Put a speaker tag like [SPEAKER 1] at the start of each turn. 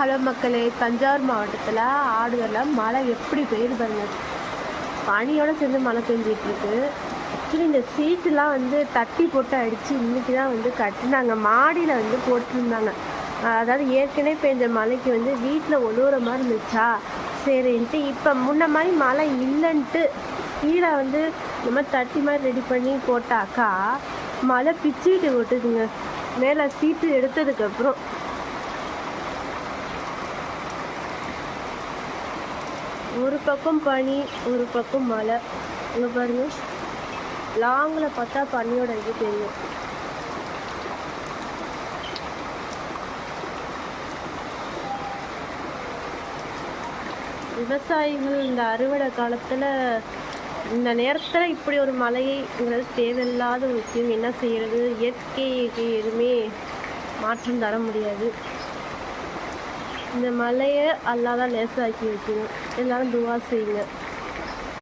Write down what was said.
[SPEAKER 1] Hello மக்களே, தஞ்சாவூர் மாவட்டத்தில் ஆடுகளில் மழை எப்படி பெய்யுது பாருங்க. பனியோடு சேர்ந்து மழை பெஞ்சிட்ருக்கு. ஆக்சுவலி இந்த சீட்டுலாம் தட்டி போட்டு அடித்து இன்றைக்கி தான் கட்டினாங்க. மாடியில் போட்டிருந்தாங்க. அதாவது ஏற்கனவே பெஞ்ச மழைக்கு வீட்டில் ஒழுகுற மாதிரி இருந்துச்சா, சரின்ட்டு இப்போ முன்ன மாதிரி மழை இல்லைன்ட்டு கீழே இந்த மாதிரி தட்டி மாதிரி ரெடி பண்ணி போட்டாக்கா மழை பிச்சுக்கிட்டு விட்டுதுங்க. மேலே சீட்டு எடுத்ததுக்கப்புறம் ஒரு பக்கம் பனி, ஒரு பக்கம் மழை. இங்கே பாருங்க, லாங்கில் பார்த்தா பனியோட இது தெரியும். விவசாயிகள் இந்த அறுவடை காலத்தில் இந்த நேரத்தில் இப்படி ஒரு மழைங்கிறது தேவையில்லாத ஒரு விஷயம். என்ன செய்கிறது, இயற்கைக்கு எதுவுமே மாற்றம் தர முடியாது. இந்த மழையை அல்லாஹ் தான் லேசாக்கி வைக்கணும். எல்லாரும் துவா செய்யுங்க.